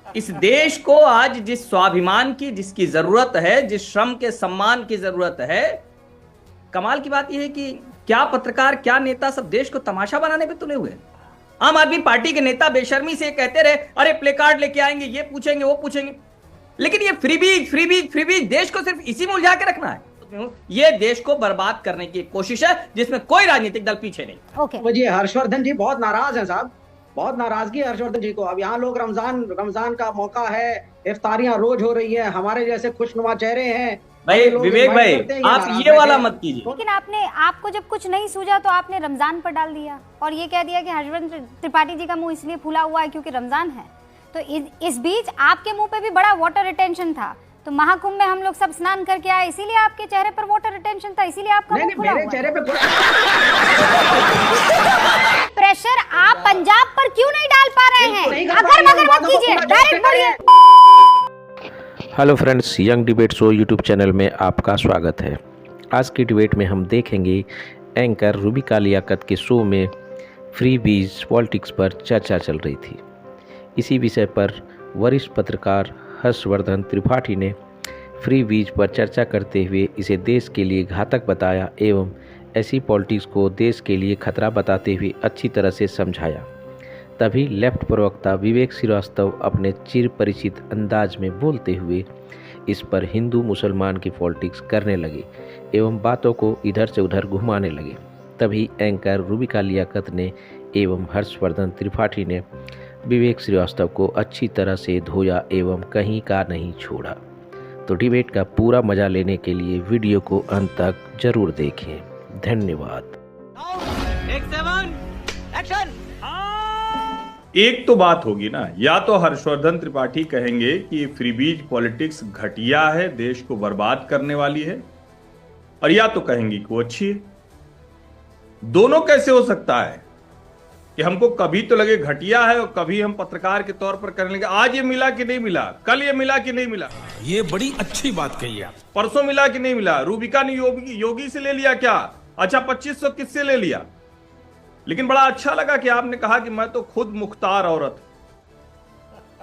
इस देश को आज जिस स्वाभिमान की जिसकी जरूरत है, जिस श्रम के सम्मान की जरूरत है, कमाल की बात यह है कि क्या पत्रकार, क्या नेता सब देश को तमाशा बनाने पे तुले हुए हैं। आम आदमी पार्टी के नेता बेशर्मी से कहते रहे, अरे प्ले कार्ड लेके आएंगे, ये पूछेंगे वो पूछेंगे, लेकिन ये फ्रीबीज फ्रीबीज फ्रीबीज देश को सिर्फ इसी में उलझा के रखना है। ये देश को बर्बाद करने की कोशिश है जिसमें कोई राजनीतिक दल पीछे नहीं। ओके जी, हर्षवर्धन जी बहुत नाराज हैं साहब, बहुत नाराजगी है हर्षवर्धन जी को। अब यहाँ लोग रमजान का मौका है, इफ्तारियां रोज हो रही है, हमारे जैसे खुशनुमा चहरे हैं भाई। विवेक भाई, आप ये वाला मत कीजिए। लेकिन आपको जब कुछ नहीं सूझा तो आपने रमजान पर डाल दिया और ये कह दिया कि हर्षवर्धन त्रिपाठी जी का मुंह इसलिए फूला हुआ है क्योंकि रमजान है। तो इस बीच आपके मुंह पे भी बड़ा वाटर रिटेंशन था। तो महाकुंभ में हम लोग सब स्नान करके आए, इसीलिए आपके चेहरे पर वाटर रिटेंशन था, इसीलिए आपका मुंह खुला हुआ है। चेहरे पे प्रेशर आप पंजाब पर क्यों नहीं डाल पा रहे हैं? अगर मगर मत कीजिए, डायरेक्ट बोलिए। Hello friends, young debate show YouTube channel में आपका स्वागत है। आज की डिबेट में हम देखेंगे एंकर रूबिका लियाकत के शो में फ्री बीज पॉलिटिक्स पर चर्चा चल रही थी। इसी विषय पर वरिष्ठ पत्रकार हर्षवर्धन त्रिपाठी ने फ्री बीज पर चर्चा करते हुए इसे देश के लिए घातक बताया एवं ऐसी पॉलिटिक्स को देश के लिए खतरा बताते हुए अच्छी तरह से समझाया। तभी लेफ्ट प्रवक्ता विवेक श्रीवास्तव अपने चिर परिचित अंदाज में बोलते हुए इस पर हिंदू मुसलमान की पॉलिटिक्स करने लगे एवं बातों को इधर से उधर घुमाने लगे। तभी एंकर रूबिका लियाकत ने एवं हर्षवर्धन त्रिपाठी ने विवेक श्रीवास्तव को अच्छी तरह से धोया एवं कहीं का नहीं छोड़ा। तो डिबेट का पूरा मजा लेने के लिए वीडियो को अंत तक जरूर देखें। धन्यवाद। एक तो बात होगी ना, या तो हर्षवर्धन त्रिपाठी कहेंगे कि फ्रीबीज पॉलिटिक्स घटिया है, देश को बर्बाद करने वाली है, और या तो कहेंगे कि वो अच्छी है। दोनों कैसे हो सकता है कि हमको कभी तो लगे घटिया है और कभी हम पत्रकार के तौर पर करने लगे आज ये मिला कि नहीं मिला, कल ये मिला कि नहीं मिला। ये बड़ी अच्छी बात कही आप। परसों मिला कि नहीं मिला, रूबिका ने योगी से ले लिया क्या? अच्छा 2500 किससे ले लिया? लेकिन बड़ा अच्छा लगा कि आपने कहा कि मैं तो खुद मुख्तार औरत।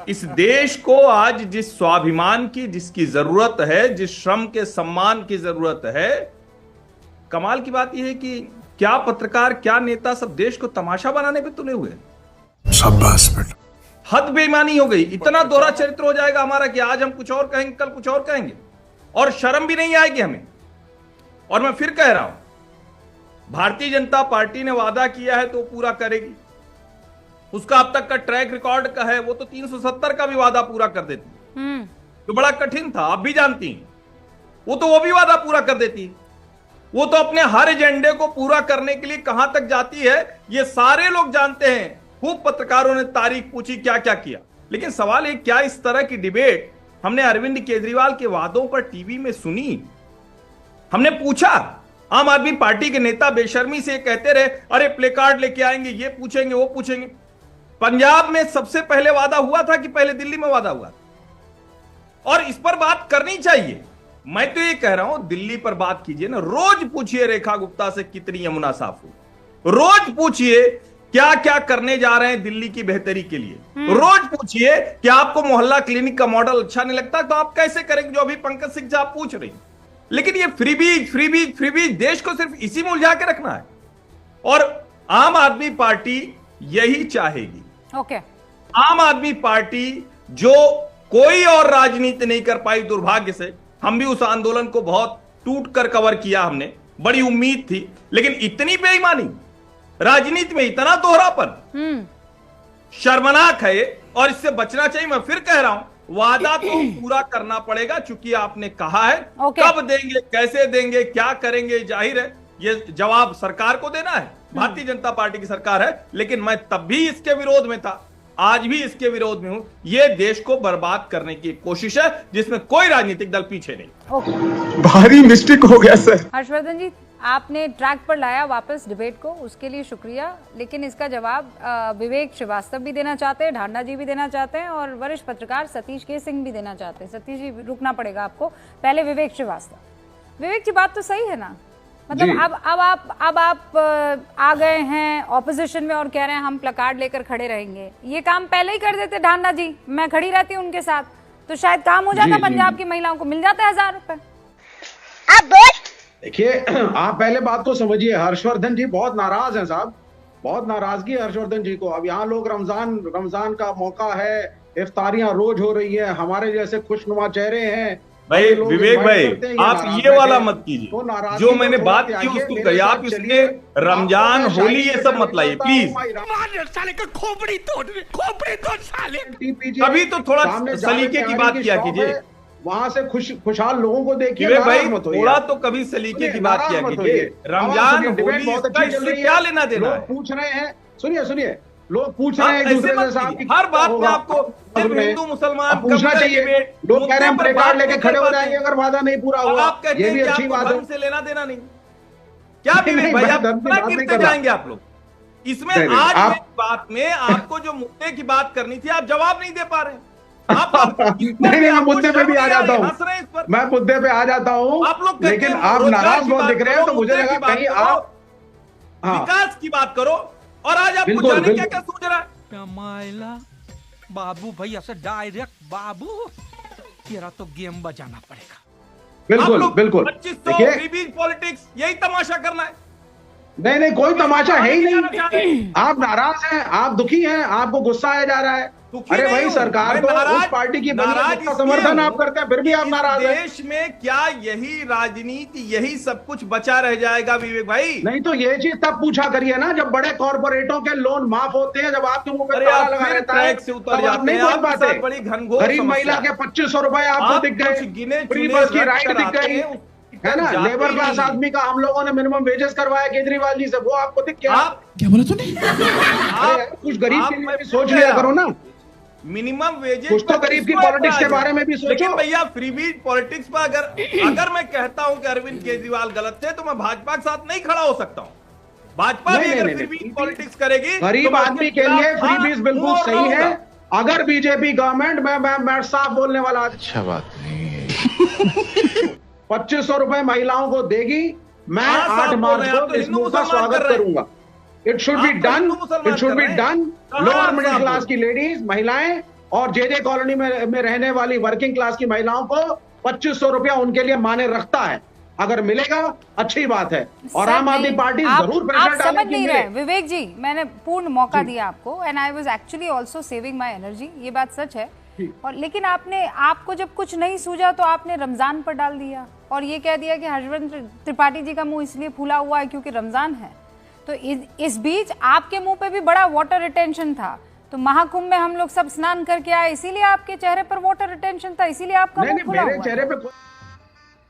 इस देश को आज जिस स्वाभिमान की जिसकी जरूरत है, जिस श्रम के सम्मान की जरूरत है, कमाल की बात यह है कि क्या पत्रकार, क्या नेता सब देश को तमाशा बनाने पे तुले हुए हैं। शाबाश बेटा। हद बेईमानी हो गई। इतना दोहरा चरित्र हो जाएगा हमारा कि आज हम कुछ और कहेंगे, कल कुछ और कहेंगे, और शर्म भी नहीं आएगी हमें। और मैं फिर कह रहा हूं, भारतीय जनता पार्टी ने वादा किया है तो पूरा करेगी। उसका अब तक का ट्रैक रिकॉर्ड का है, वो तो 370 का भी वादा पूरा कर देती। तो बड़ा कठिन था, आप भी जानती हैं। वो भी वादा पूरा कर देती। वो तो अपने हर एजेंडे को पूरा करने के लिए कहां तक जाती है ये सारे लोग जानते हैं। खूब पत्रकारों ने तारीख पूछी, क्या क्या किया। लेकिन सवाल है, क्या इस तरह की डिबेट हमने अरविंद केजरीवाल के वादों पर टीवी में सुनी? हमने पूछा, आम आदमी पार्टी के नेता बेशर्मी से कहते रहे, अरे प्ले कार्ड लेके आएंगे, ये पूछेंगे वो पूछेंगे। पंजाब में सबसे पहले वादा हुआ था कि पहले दिल्ली में वादा हुआ? और इस पर बात करनी चाहिए। मैं तो ये कह रहा हूं, दिल्ली पर बात कीजिए ना। रोज पूछिए रेखा गुप्ता से कितनी यमुना साफ हुई। रोज पूछिए क्या क्या करने जा रहे हैं दिल्ली की बेहतरी के लिए। रोज पूछिए कि आपको मोहल्ला क्लिनिक का मॉडल अच्छा नहीं लगता तो आप कैसे करेंगे, जो अभी पंकज सिंह से आप पूछ रही। लेकिन ये फ्रीबीज फ्रीबीज फ्रीबीज देश को सिर्फ इसी में उलझा के रखना है, और आम आदमी पार्टी यही चाहेगी। ओके। आम आदमी पार्टी जो कोई और राजनीति नहीं कर पाई, दुर्भाग्य से। हम भी उस आंदोलन को बहुत टूट कर कवर किया, हमने बड़ी उम्मीद थी, लेकिन इतनी बेईमानी, राजनीति में इतना दोहरापन शर्मनाक है और इससे बचना चाहिए। मैं फिर कह रहा हूं, वादा तो पूरा करना पड़ेगा, चूंकि आपने कहा है। कब देंगे, कैसे देंगे, क्या करेंगे, जाहिर है ये जवाब सरकार को देना है। भारतीय जनता पार्टी की सरकार है, लेकिन मैं तब भी इसके विरोध में था, आज भी इसके विरोध में हूं। ये देश को बर्बाद करने की कोशिश है जिसमें कोई राजनीतिक दल पीछे नहीं। भारी मिस्टेक हो गया सर। हर्षवर्धन जी, आपने ट्रैक पर लाया वापस डिबेट को, उसके लिए शुक्रिया। लेकिन इसका जवाब विवेक श्रीवास्तव भी देना चाहते हैं, ढांडा जी भी देना चाहते हैं, और वरिष्ठ पत्रकार सतीश के सिंह भी देना चाहते हैं। सतीश जी, रुकना पड़ेगा आपको। पहले विवेक श्रीवास्तव। विवेक जी, बात तो सही है ना मतलब जी। अब आप आ गए हैं ऑपोजिशन में और कह रहे हैं हम प्लकार्ड लेकर खड़े रहेंगे। ये काम पहले ही कर देते ढांडा जी, मैं खड़ी रहती उनके साथ तो शायद काम हो जाता, जी, पंजाब जी। की महिलाओं को मिल जाता 1000 रुपए। देखिए, आप पहले बात को समझिए, हर्षवर्धन जी बहुत नाराज हैं साहब, बहुत नाराजगी है हर्षवर्धन जी को। अब यहाँ लोग रमजान का मौका है, इफ्तारियां रोज हो रही है, हमारे जैसे खुशनुमा चेहरे हैं भाई बड़े लोग विवेक invite भाई, करते हैं, आप नाराज ये वाला बैठे। मत तो कीजिए, नाराजगी जो को मैंने थोड़ा बात की त्यागिए, उसको मेरे करिए। आप साथ इसके चलिए। रमजान आपको मैं होली ये शायरी सब के मत लाइए बताता प्लीज। हूँ, मार साले का खोपड़ी तोड़ साले। TPJ अभी तो थोड़ा सामने जाने सलीके की तैयारी बात किया शॉप कीजिए। है, वहां से खुशहाल लोगों को देखिए, विवेक भाई नाराज मत होइए। थोड़ा तो कभी सलीके की बात किया नाराज मत कीजिए। होइए। रमजान सुनिए, डिबेट होली बहुत इसका अच्छी चल इससे रही क्या है। लेना देना लोग है? पूछ रहे हैं, सुनिए, लोग पूछ रहे आप हैं एक ऐसे दूसरे मत से साहब कीजिए। कि हर क्या बात में होगा? आपको सिर्फ में हिंदू मुसलमान अब पूछना कम्युनल चाहिए। डिबेट, लोग कह रहे हैं मुद्दों पर प्लेकार्ड बात लेके नहीं खड़े कर हो पाते जाएंगे हैं। अगर वादा नहीं पूरा अब हुआ। आप कहते ये हैं भी कि अच्छी आपको बात है। धर्म से लेना देना नहीं। क्या नहीं, विवेक नहीं, भाई मैं आप धर्म की कितना बात नहीं गिरते कर रहा। जाएंगे आप लोग इसमें? नहीं, आज आप- इस बात में आपको जो मुद्दे की बात करनी थी आप जवाब नहीं दे पा रहे हैं। आप नहीं, मैं मुद्दे पे भी आ जाता हूँ, हंस रहे हैं इस पर। मैं मुद्दे पे आ जाता हूँ, आप लोग कहते लेकिन हैं आप रोजगार नाराज की बहुत बात दिख रहे हैं, करो, तो मुझे मुद्दे लगा की बात कहीं करो, आप विकास की बात करो, और आज आपको बिल्कुल, जाने क्या बिल्कुल। क्या सोच रहा है। मायला बाबू भैया से डायरेक्ट बाबू तेरा तो गेम बजाना पड़ेगा। बिल्कुल 2500 देखिए, फ्रीबीज पॉलिटिक्स यही तमाशा करना है। नहीं कोई तमाशा है ही जाना चाह रहे नहीं। हैं। आप नाराज हैं, आप दुखी हैं, आपको गुस्सा आया जा रहा है। दुखी अरे नहीं भाई, हूं। सरकार मैं तो नाराज- उस पार्टी की बनी है नाराज जिसका इसलिए समर्थन हूं आप करते हैं, फिर भी आप इस नाराज हैं। देश में क्या यही राजनीति यही सब कुछ बचा रह जाएगा विवेक भाई? नहीं तो ये चीज तब पूछा करिए ना जब बड़े कॉर्पोरेटों के लोन माफ होते हैं, जब आपके मुंह पे अरे ताला आप लगा फिर रहता है, ट्रैक से उतर तब आप जाते नहीं हैं। बोल आपके पाते। साथ बड़ी घनघोर गरीब समस्या महिला है। के 2500 रुपए आपको आप दिख गए, कुछ गिने फ्री चुने बस की रख राइड कर दिख आते गई, हैं, उस है ना? जाते लेबर ही क्लास नहीं। आदमी का हम लोगों ने मिनिमम वेजेस करवाया केजरीवाल जी से, वो आपको दिख गया। आप क्या बोला तूने? अरे कुछ गरीब के लिए मैं भी सोच कह लिया रहा करो हूं। ना। मिनिमम वेजेस कुछ तो गरीब की पॉलिटिक्स के बारे में भी सोचो। लेकिन भैया फ्रीबीज पॉलिटिक्स पर अगर मैं कहता हूं कि अरविंद केजरीवाल गलत थे तो मैं भाजपा के साथ नहीं खड़ा हो सकता हूं। भाजपा भी नहीं, अगर नहीं, फ्रीबीज नहीं, पॉलिटिक्स करेगी गरीब तो मैं आदमी उसके के लिए खिलाफ फ्री बीज बिल्कुल हाँ, सही रहूंगा। है। अगर बीजेपी गवर्नमेंट मैं साफ बोलने वाला आदमी, अच्छा बात नहीं। 2500 रुपए महिलाओं को देगी, मैं हाँ, साफ 8 बोल मार्च रहे हैं, आप को तो इस हिंदू मूव का मुसलमान स्वागत कर रहे हैं। करूंगा। इट शुड बी आप तो डन, हिंदू मुसलमान इट शुड कर बी रहे हैं। डन। कहाँ लोअर आप मिडिल साफ क्लास बोल की लेडीज, महिलाएं और जे कॉलोनी में रहने वाली वर्किंग क्लास की महिलाओं को 2500 रुपया उनके लिए माने रखता है। अगर मिलेगा अच्छी बात है, और सर, आम आदमी नहीं, पार्टी आप- जरूर आप प्रेशर समझ डालेगी। नहीं रहे विवेक जी, मैंने पूर्ण मौका दिया आपको and I was actually also saving my energy, ये बात सच है। और लेकिन आपको जब कुछ नहीं सूझा तो आपने रमजान पर डाल दिया और ये कह दिया कि हर्षवर्धन त्रिपाठी जी का मुंह इसलिए फूला हुआ है क्योंकि रमजान है। तो इस बीच आपके मुंह पे भी बड़ा वाटर रिटेंशन था, तो महाकुंभ में हम लोग सब स्नान करके आए, इसीलिए आपके चेहरे पर वाटर रिटेंशन था, इसीलिए आपका मुंह नहीं, फूला मेरे हुआ चेहरे है। पे कोई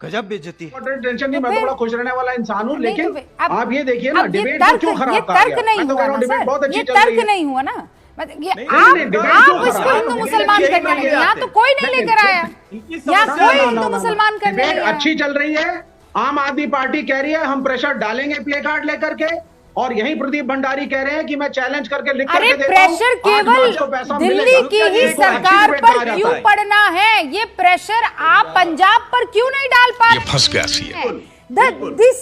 गजब बेइज्जती। टेंशन नहीं, तो मैं तो फिर- बड़ा खुश रहने वाला इंसान हूँ। नहीं, लेकिन तो आप ये देखिए ना, अब ये डिबेट को क्यों खराब कहा तर्क गया? नहीं मैं तो हुआ कह रहा ना हूँ डिबेट सर, बहुत अच्छी ये चल रही तर्क है। नहीं हुआ ना। मतलब ये नहीं, आप डिबेट आप क्यों इसको खराब? हिंदू डिबेट मुसलमान यही करने मांगे लगे, यहाँ जाते तो हैं। कोई नहीं लेकर आया, इनकी यहाँ समस्या कोई ना- हिंदू मुसलमान करने डिबेट नहीं आया। अच्छी चल रही है। आम आदमी पार्टी कह रही है हम प्रेशर डालेंगे प्ले कार्ड लेकर के, और यही प्रदीप भंडारी कह रहे हैं कि मैं चैलेंज करके लिख अरे करके देता हूं, प्रेशर 8 मार्च को केवल पैसा दिल्ली मिलेगा। की ही इसको अच्छी सरकार डिबेट पर कहा जाता क्यों है। पड़ना है, ये प्रेशर आप पंजाब पर क्यों नहीं डाल पा रहे? फंस गया CM. The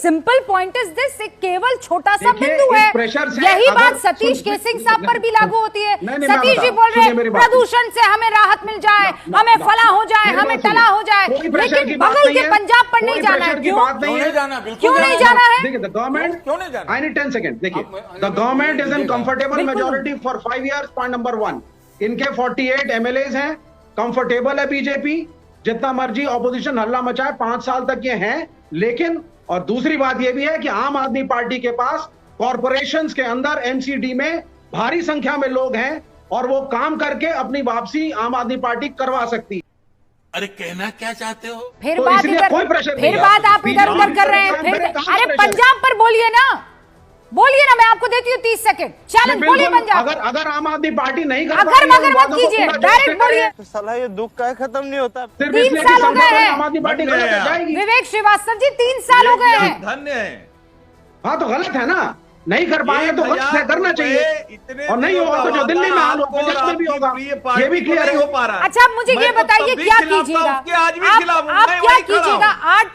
simple point is this, एक केवल छोटा सा देखिए, बिंदु इस है। प्रेशर से यही अगर- बात सतीश सुन- केसिंग साहब पर भी लागू होती है। नहीं, मैं सतीश जी बताऊं, बोल रहे सुनिए मेरी हैं बात। प्रदूषण से हमें राहत मिल जाए, हमें फला हो जाए, मेरी हमें बात सुनिए। टला हो जाए, कोई प्रेशर लेकिन की बात बगल नहीं के है, पंजाब पर नहीं कोई जाना है। प्रेशर की क्यों बात नहीं है। क्यों नहीं जाना है? देखिए, द गवर्नमेंट क्यों नहीं जाना? I need 10 second. देखिए, the government is in comfortable majority for 5 years, point number 1। इनके 48 MLAs हैं, कंफर्टेबल है बीजेपी, जितना मर्जी ऑपोजिशन हल्ला मचाए 5 साल तक ये हैं। लेकिन और दूसरी बात ये भी है कि आम आदमी पार्टी के पास कॉरपोरेशंस के अंदर एमसीडी में भारी संख्या में लोग हैं, और वो काम करके अपनी वापसी आम आदमी पार्टी करवा सकती है। अरे कहना क्या चाहते हो? फिर तो बात इसलिए इधर, कोई प्रेशर फिर नहीं। बात आप इधर उधर कर रहे हैं। मेरे फिर कहाँ अरे प्रेशर है? पंजाब पर बोलिए ना, बोलिए ना, मैं आपको देती हूँ 30 सेकंड चैलेंज, बोलिए बिल्कुल, पंजाब। अगर आम आदमी पार्टी नहीं कर अगर पाती है, मगर उन मत बातों को कीजिए, पूरा डायरेक्ट जोश से बोलिए। करें। साला ये दुख का खत्म नहीं होता। सिर्फ 3 इसलिए कि साल हो गए संख्या में हैं। आम आदमी पार्टी गलत है, जाएगी। विवेक श्रीवास्तव जी 3 साल हो गए हैं। धन्य है। हाँ तो गलत है ना। नहीं कर पाएंगे तो खर्च तय करना चाहिए, और नहीं होगा तो जो दिल्ली में हाल होगा पंजाब में भी होगा, ये भी क्लियर है। हो पा रहा है। अच्छा आप मुझे ये बताइए क्या कीजिएगा, आज भी आप खिलाफ हूं, आप मैं क्या वही खड़ा हूं। कीजिएगा 8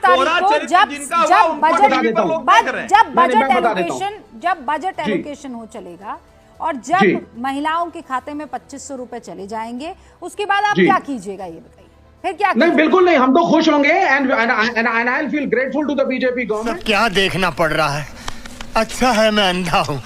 तारीख को जब बजट एलोकेशन हो चलेगा और जब महिलाओं के खाते में 2500 रुपए चले जाएंगे, उसके बाद आप क्या कीजिएगा ये बताइए, फिर क्या नहीं बिल्कुल नहीं, हम तो खुश होंगे and I will feel grateful to the BJP government. क्या देखना पड़ रहा है, अच्छा है मैं अंधा हूँ।